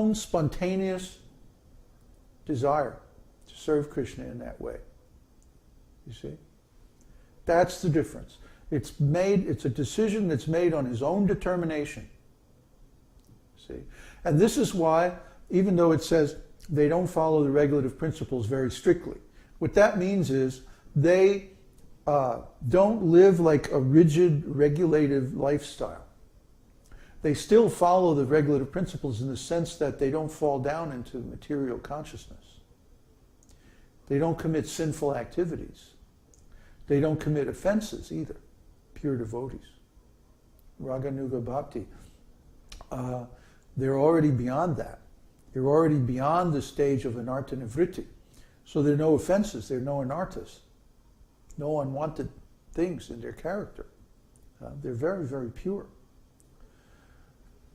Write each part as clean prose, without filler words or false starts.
own spontaneous desire to serve Krishna in that way. You see? That's the difference. It's a decision that's made on his own determination. See? And this is why, even though it says they don't follow the regulative principles very strictly, what that means is they don't live like a rigid, regulative lifestyle. They still follow the regulative principles in the sense that they don't fall down into material consciousness. They don't commit sinful activities. They don't commit offenses either. Pure devotees. Raganuga Bhakti. They're already beyond that. They're already beyond the stage of anartha nivritti. So there are no offenses, there are no anarthas. No unwanted things in their character. They're very, very pure.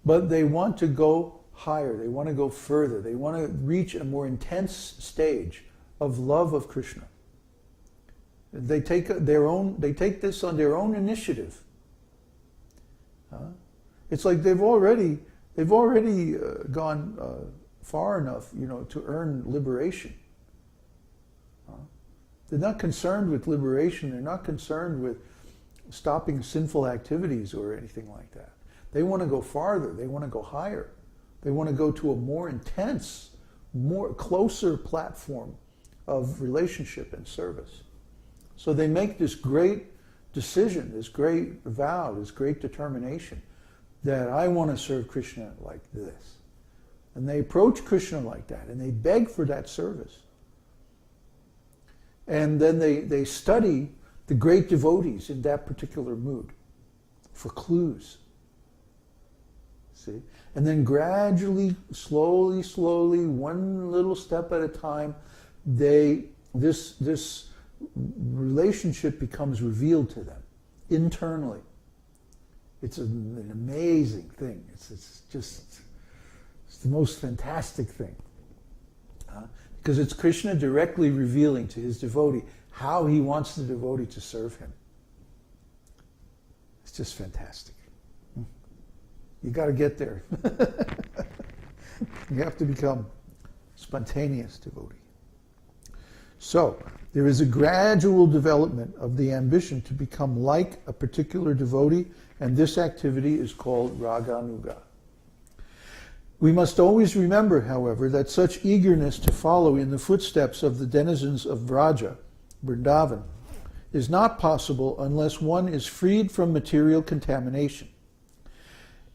But they want to go higher, they want to go further, they want to reach a more intense stage of love of Krishna. They take this on their own initiative. It's like they've already gone far enough, to earn liberation. They're not concerned with liberation. They're not concerned with stopping sinful activities or anything like that. They want to go farther. They want to go higher. They want to go to a more intense, more closer platform of relationship and service. So they make this great decision, this great vow, this great determination that I want to serve Krishna like this. And they approach Krishna like that, and they beg for that service. And then they study the great devotees in that particular mood for clues. See? And then gradually, slowly, one little step at a time, this relationship becomes revealed to them internally. It's an amazing thing. It's the most fantastic thing. Because it's Krishna directly revealing to his devotee how he wants the devotee to serve him. It's just fantastic. You got to get there. You have to become spontaneous devotee. So, there is a gradual development of the ambition to become like a particular devotee, and this activity is called raganuga. We must always remember, however, that such eagerness to follow in the footsteps of the denizens of Vraja, Vrindavan, is not possible unless one is freed from material contamination.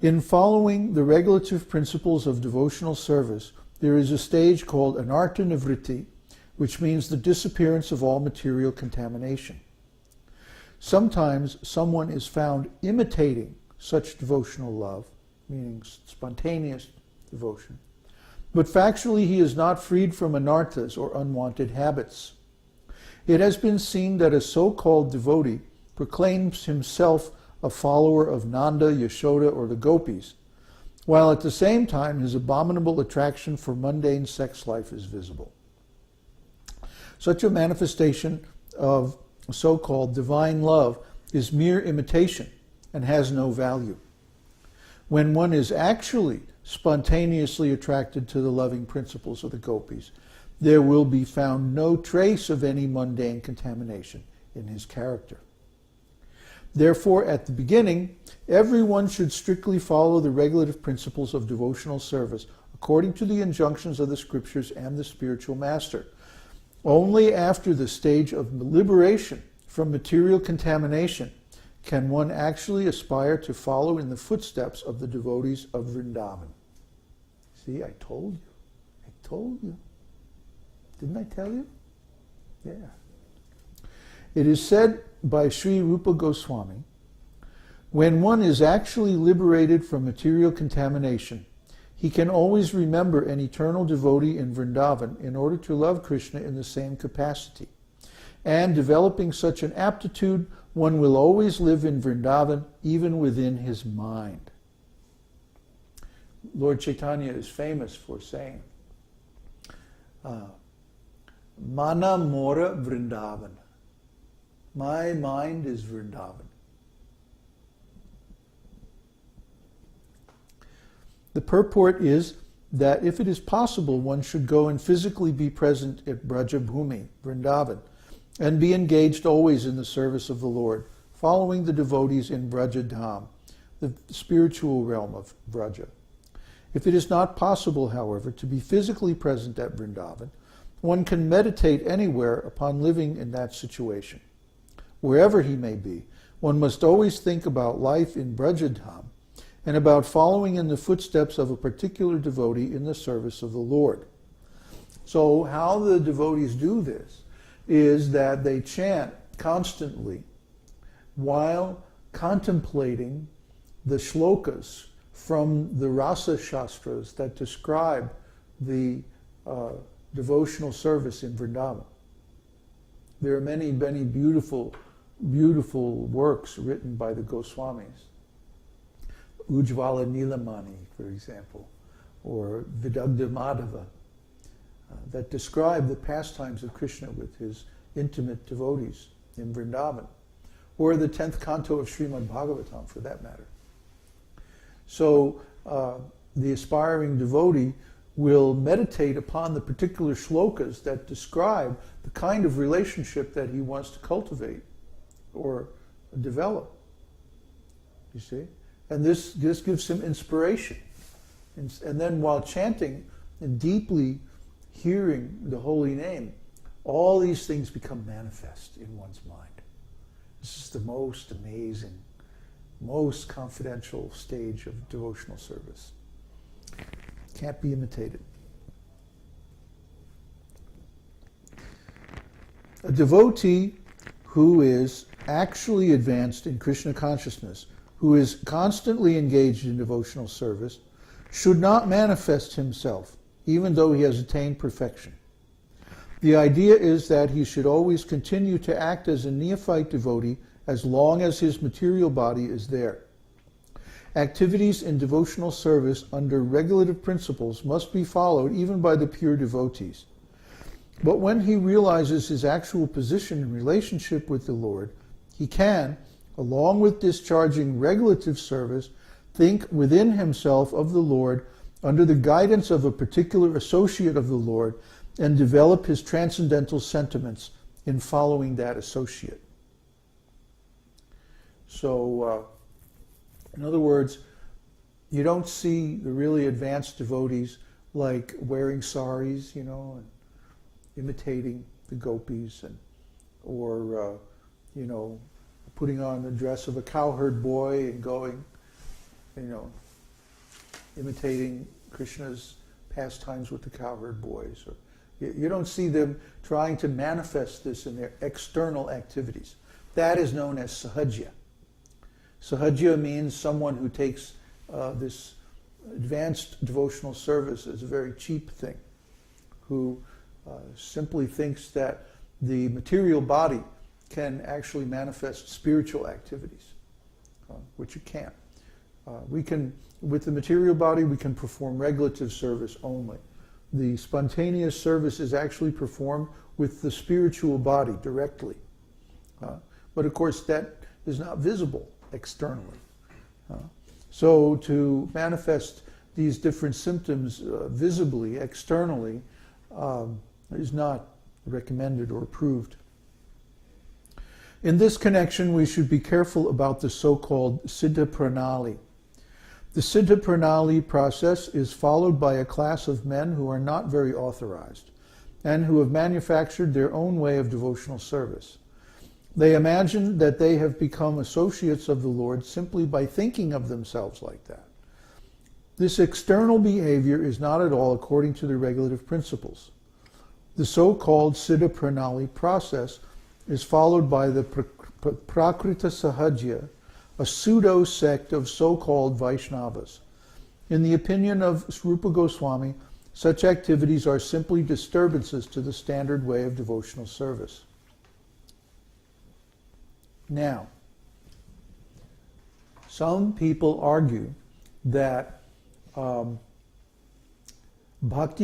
In following the regulative principles of devotional service, there is a stage called anartha nivritti, which means the disappearance of all material contamination. Sometimes someone is found imitating such devotional love, meaning spontaneous devotion, but factually he is not freed from anarthas or unwanted habits. It has been seen that a so-called devotee proclaims himself a follower of Nanda, Yashoda, or the gopis, while at the same time his abominable attraction for mundane sex life is visible. Such a manifestation of so-called divine love is mere imitation and has no value. When one is actually spontaneously attracted to the loving principles of the gopis, there will be found no trace of any mundane contamination in his character. Therefore, at the beginning, everyone should strictly follow the regulative principles of devotional service according to the injunctions of the scriptures and the spiritual master. Only after the stage of liberation from material contamination can one actually aspire to follow in the footsteps of the devotees of Vrindavan. See, I told you. Didn't I tell you? Yeah. It is said by Sri Rupa Goswami, when one is actually liberated from material contamination, he can always remember an eternal devotee in Vrindavan in order to love Krishna in the same capacity. And developing such an aptitude, one will always live in Vrindavan, even within his mind. Lord Chaitanya is famous for saying, Mana Mora Vrindavan. My mind is Vrindavan. The purport is that if it is possible, one should go and physically be present at Brajabhumi, Vrindavan, and be engaged always in the service of the Lord, following the devotees in Brajadham, the spiritual realm of Braja. If it is not possible, however, to be physically present at Vrindavan, one can meditate anywhere upon living in that situation. Wherever he may be, one must always think about life in Brajadham and about following in the footsteps of a particular devotee in the service of the Lord. So how the devotees do this is that they chant constantly while contemplating the shlokas from the Rasa Shastras that describe the devotional service in Vrindavan. There are many, many beautiful, beautiful works written by the Goswamis. Ujjvala Nilamani, for example, or Vidagdha Madhava, that describe the pastimes of Krishna with his intimate devotees in Vrindavan, or the 10th canto of Śrīmad-Bhāgavatam, for that matter. So the aspiring devotee will meditate upon the particular shlokas that describe the kind of relationship that he wants to cultivate or develop. You see? And this gives him inspiration. And then while chanting and deeply hearing the holy name, all these things become manifest in one's mind. This is the most amazing, most confidential stage of devotional service. Can't be imitated. A devotee who is actually advanced in Krishna consciousness, who is constantly engaged in devotional service, should not manifest himself, even though he has attained perfection. The idea is that he should always continue to act as a neophyte devotee as long as his material body is there. Activities in devotional service under regulative principles must be followed even by the pure devotees. But when he realizes his actual position in relationship with the Lord, he can, along with discharging regulative service, think within himself of the Lord under the guidance of a particular associate of the Lord and develop his transcendental sentiments in following that associate. So, in other words, you don't see the really advanced devotees like wearing saris, and imitating the gopis, or putting on the dress of a cowherd boy and going, imitating Krishna's pastimes with the cowherd boys. Or, you don't see them trying to manifest this in their external activities. That is known as sahajya. Sahajya means someone who takes this advanced devotional service as a very cheap thing, who simply thinks that the material body can actually manifest spiritual activities, which it can't. With the material body, we can perform regulative service only. The spontaneous service is actually performed with the spiritual body directly. But of course, that is not visible externally. So to manifest these different symptoms visibly, externally, is not recommended or approved. In this connection, we should be careful about the so-called Siddha Pranali. The Siddha Pranali process is followed by a class of men who are not very authorized and who have manufactured their own way of devotional service. They imagine that they have become associates of the Lord simply by thinking of themselves like that. This external behavior is not at all according to the regulative principles. The so-called Siddha Pranali process is followed by the Prakrita Sahajya, a pseudo-sect of so-called Vaishnavas. In the opinion of Rupa Goswami, such activities are simply disturbances to the standard way of devotional service. Now, some people argue that Bhakti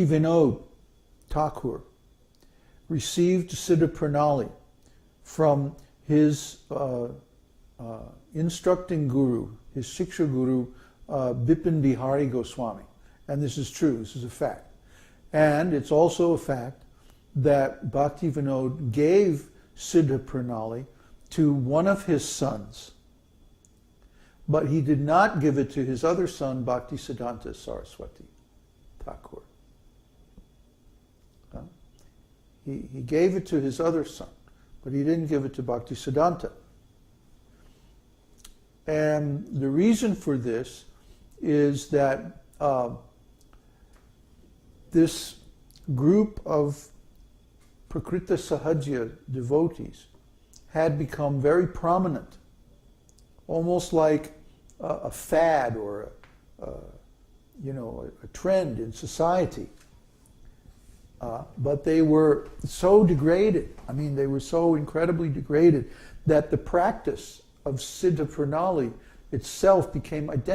Vinod Thakur received Siddha Pranali from his instructing guru, his Shiksha guru, Bipin Bihari Goswami. And this is true, this is a fact. And it's also a fact that Bhaktivinoda gave Siddha Pranali to one of his sons, but he did not give it to his other son, Bhaktisiddhanta Saraswati Thakur. He gave it to his other son, but he didn't give it to Bhaktisiddhanta. And the reason for this is that this group of Prakrita Sahajya devotees had become very prominent, almost like a fad or a trend in society. But they were so degraded, they were so incredibly degraded, that the practice of Siddha Pranali itself became identical